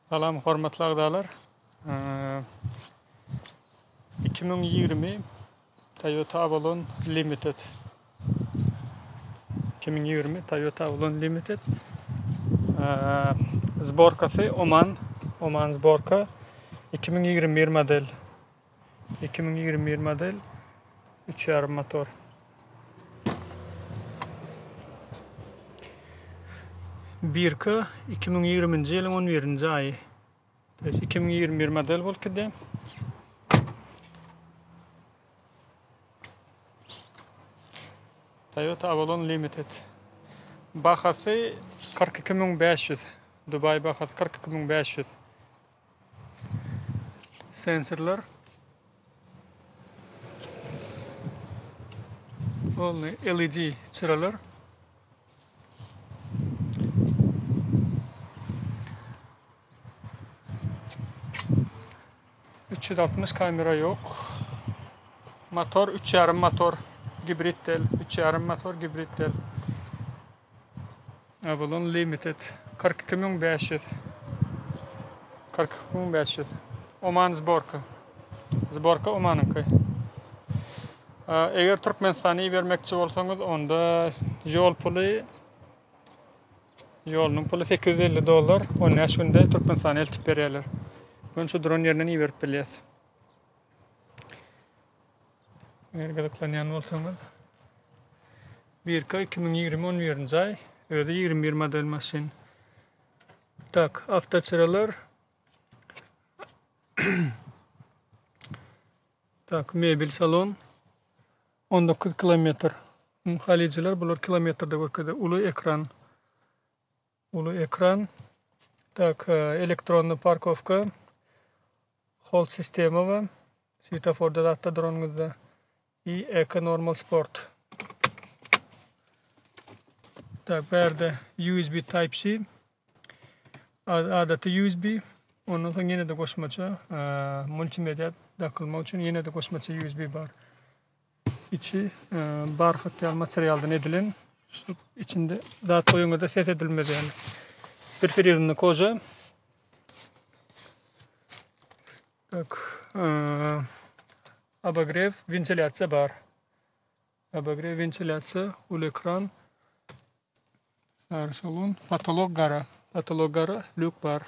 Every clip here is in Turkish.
Salam, hormatly agdalar. 2020 Toyota Avalon Limited. 2020 Toyota Avalon Limited. Zborkası Oman zborka 2021 model. 2021 model 3.5 motor. Birka 2020 yılın 11. ayı. 2021 model bolkede. Toyota Avalon Limited. Bahası 42.500. Dubai bahası 42.500. Sensörler. LED çıralar. ...360 kamera yok. Motor 3.5 motor hibrit del. 3.5 motor hibrit del. Avalon Limited 42.500. 42.500. Oman zborka. Zborka Oman'ınki. Eğer Türkmenistan'ı vermekçi olsanız onda yolun pulu $850. Onun yaşında Türkmenistan'a eltip verirler. Ben şu drone yerine iyi verip biliyaz. Eğer gıdıklayan olsanız. 2020 11. ay. Öyle 21 model masin. Tak, hafta çıralar. Tak, mebil salon. 19 kilometre. Haliciler bular kilometrede görkede. Ulu ekran. Tak, elektronlu parkovka. Hol sistemi var. Svetoforda da hatta drone'da. Eko normal sport. Tak, berde USB Type-C. Adatı USB. Ondan sonra yine de koşmaça. Multimedya takılma için yine de koşmaça USB var. İçi barfıtlı materyaldan edilen. İçinde daha toyunda da ses edilmedi yani. Perforirованная кожа. Так, обогрев, вентиляция бар. Обогрев, вентиляция, ул экран. Sarı salon, patolog gara, lük var.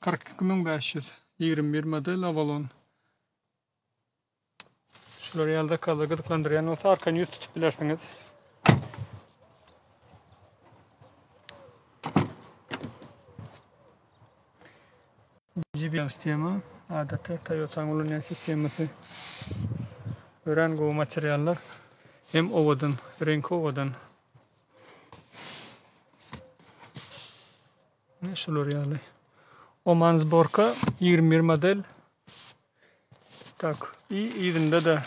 42.500, 21 model Avalon. Şuları yalda kaldı, gıdıklandırıyan olsa arkanı yüz tutup bilersiniz. GBM sistemi, adeta Toyota'nın ulunan sistemisi. Öğrengi materyaller hem ovadan, renk ovadan. Ne şuları yalı. Oman zborka 21 model. Tak, izinde de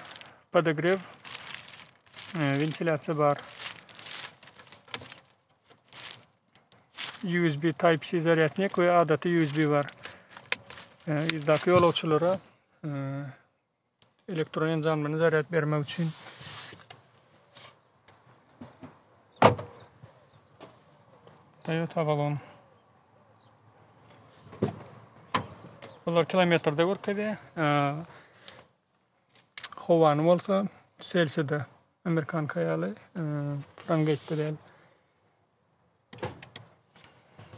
подогрев, ventilasyon var. USB Type-C zaryatnik ve adatı USB var. İzdaki yolculara elektron enzamlarını zaryat vermek için. Toyota Avalon. Bunlar kilometrede görkede. Hovanı olsa Celsa'da Amerikan kayalı Frankfurt'ta değil.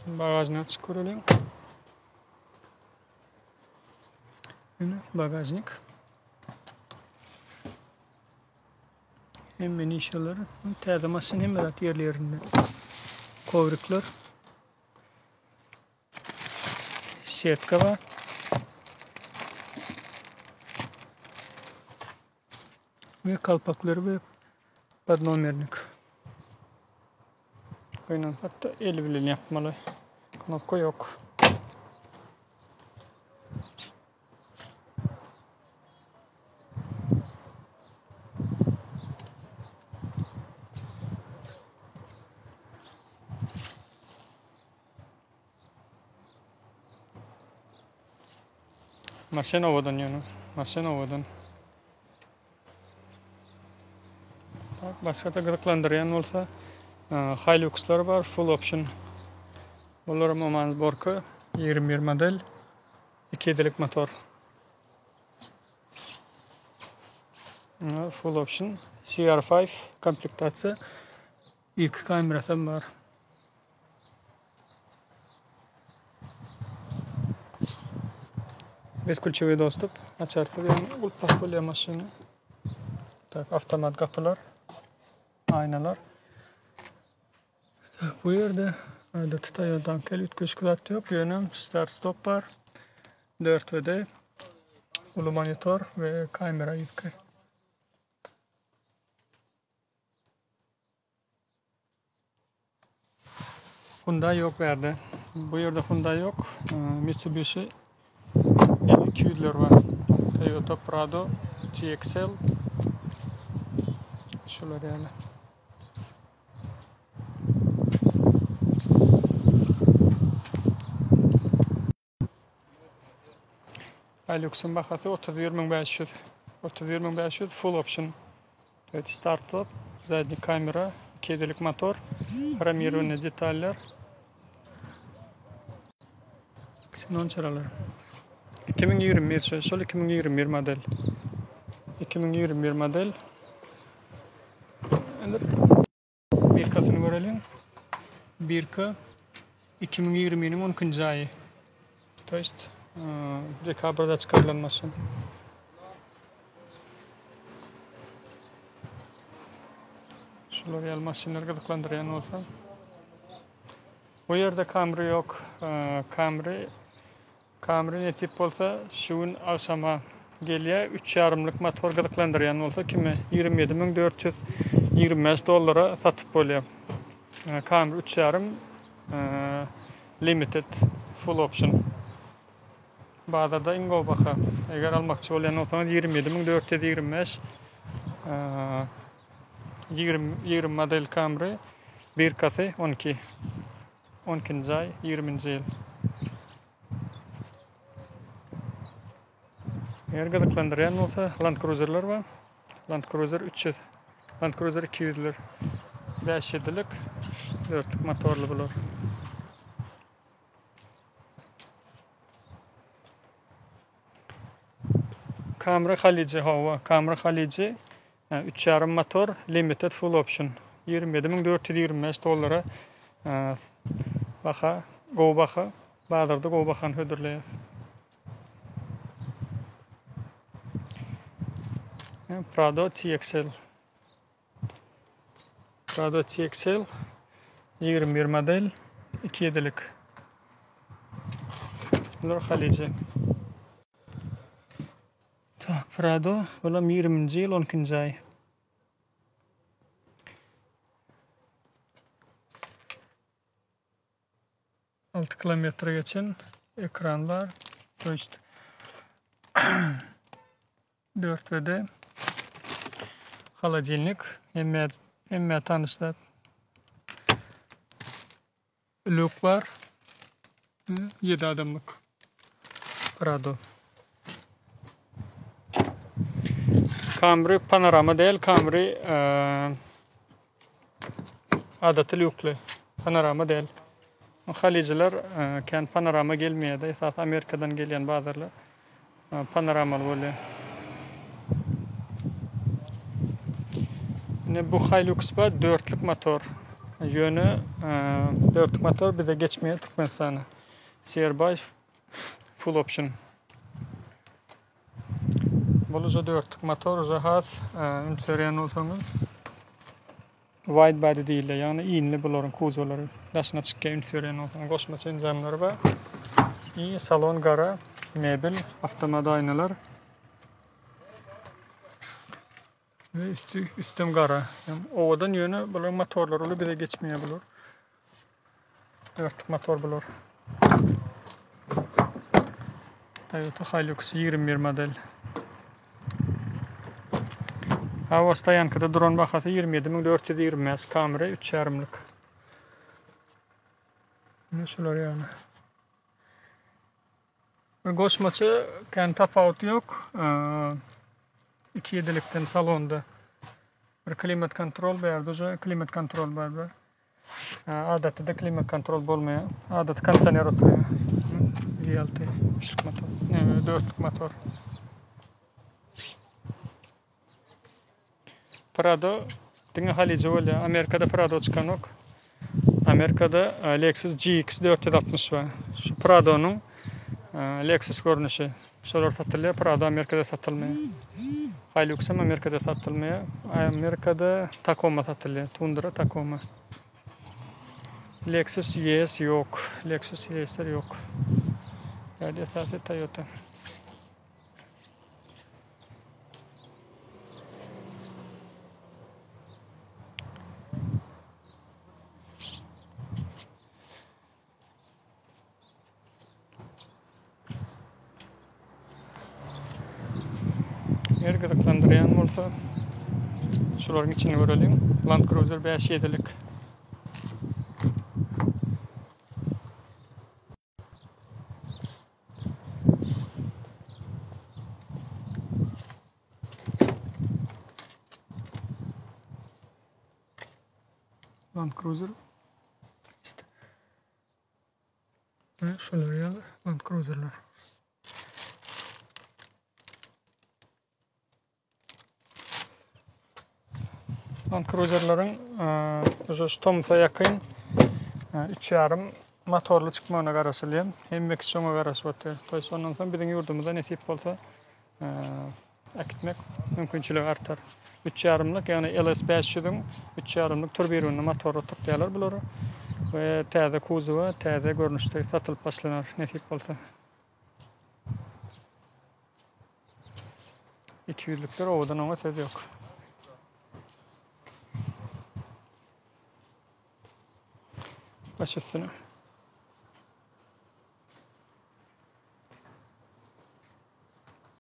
Bagajını açık kuruluyor. Bagajnik. Hem menişaları, tadamasın hem de yerlerinde. Kovruklar. Setka var. Ve kalpakları ve padnomerlik. Kaynan hatta el bile yapmalı. Knopka yok. Maşin ovadan yani. Maşin ovadan. Başka da gıdıklandırıyan olsa Hilux'lar var, full option. Bunlar Oman zborka 21 model 2'lik motor. Full option CR5 komplektatsiya. 2 kamerasi var. Бесключевой достуp. Açarsa yani ulpas bolýan maşyna. Tak, avtomat kapılar, aynalar. Tak, bu yerde adet Toyota'dan ütküş kılat yok. Yönüm start stop var. 4V'de ulu monitör ve kamera yükü. Hyundai yok verdi. Bu yerde Hyundai yok. Mitsubishi 200'ler var. Toyota Prado, TXL. Şular yani. Hilux'un bahası 31.500. 31.500 full option. Evet, start-up, задний kamera, 2'lik motor, хромированные детаller. Xenon çıralar. 2021 şöyle 2021 model. 2021 model. Birkasını görelim. Birka 2020'nin 10. ayı. То есть dekabrda çıkarılan. Şular yal maşinler gıdıklandıran olsa. Bu yerde kamera yok. Kamera ne tip olsa şuun aşama geliyor. 3,5'lık motor gıdıklandıran olsa kimi 27.425 dolara satıp oluyor. Kamera 3,5 limited full option. Bazıda ingo baka. Eğer almakçı olan olsanız 27.425 20 model kamera bir kası 12 ay 20. yıl. Eğer gıdıklandıran olsa Land Cruiser'lar var. Land Cruiser 300, Land Cruiser 200'ler. 5-7'lik 4'lük motorlu bulur. Kamera Halici hava. Kamera Halici 3,5 motor limited full option. 27.425 dolara baka, go baka, bağdırdı go bakan hödürleyir. Prado TXL. Prado TXL 21 model 2.7'lik. Bunlar Halici. Prado, olam 20. yıl 12. ay. Altı kilometre geçen ekranlar. То есть 4V'de холодильник, emme tanışlar. Lük var. 7 adamlık. Prado. Camry panorama değil, Camry adatı lüklü. Panorama değil. Haliciler kendi panorama gelmiyor da esas Amerika'dan gelen bazıları panoramalı böyle. Bu Hilux var 4'lük motor. Yönü 4'lük motor bize geçmeye Türkmenistan'a. CR5 full option. Boluca 4'lük motor uzahaz ümseriyen olsanız wide body değil de yani iğneli bunların kuzovları daşına çıkken ümseriyen olsanız koşma çenzemleri var. İyi salon gara, mebel, avtomat aynalar ve üstüm gara. Yani ovadan yönü bunların motorlar olur bize geçmeye bulur. 4'lük motor bulur. Toyota Hilux 21 model. Havasta yankıda duran bakası 27.425 kamera 3,5'lık. Ne şular yani. Koşmaçı kendi tafavut yok. 2.7'likten salonda bir klimat kontrol verdi. Klimat kontrol var. Adatda klima kontrol bolmaýan. Adatda konditsioner oturýan. Realty 3'lük motor. 4'lük motor. Prado diňe halice bolýar. Amerikada Prado çykanok. Amerikada Lexus GX 460 var. Şu Prado'nun Lexus görünüşi. Şolar satılıyor. Prado Amerikada satılmıyor. Hilux Amerikada satılmıyor. Amerikada Tacoma satılıyor. Tundra Tacoma. Lexus ES yok. Lexus ES'ler yok. Yani esası Toyota. Eğer gıdıklandıran bolsa şuların içini görelim. Land Cruiser 5.7'lik. Land Cruiser. İşte. Şular ya Land Cruiser'lar. Land Cruiser'ların şu Tomsa yakın 3.5 motorlu çıkmağına garaşılıyam. Hem Meksiyon'a garaşı batı. Toys ondan sonra bizim yurdumuzda nesip bolsa akitmek mümkünçülüğü artar. 3.5'lık yani LS500'ün 3.5'lık turbirunlu motoru tıklayalar buları. Ve täze kuzuva, täze görünüşte satılıp başlanar nesip bolsa. 200'lükler ovadan ona söz yok. Baş üstüne.